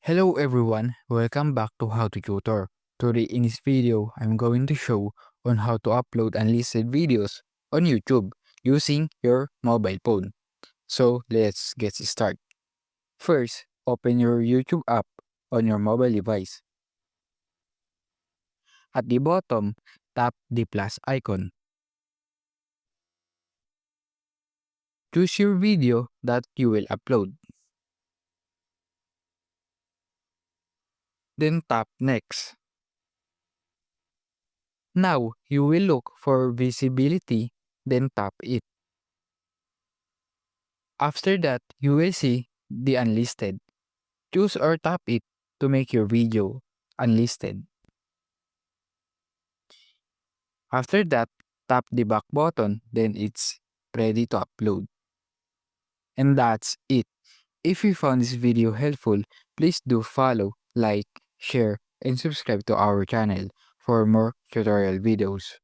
Hello everyone, welcome back to How to Tutor. Today in this video, I'm going to show on how to upload unlisted videos on YouTube using your mobile phone. So let's get started. First, open your YouTube app on your mobile device. At the bottom, tap the plus icon. Choose your video that you will upload. Then tap Next. Now, you will look for visibility, then tap it. After that, you will see the unlisted. Choose or tap it to make your video unlisted. After that, tap the back button, then it's ready to upload. And that's it. If you found this video helpful, please do follow, like, share, and subscribe to our channel for more tutorial videos.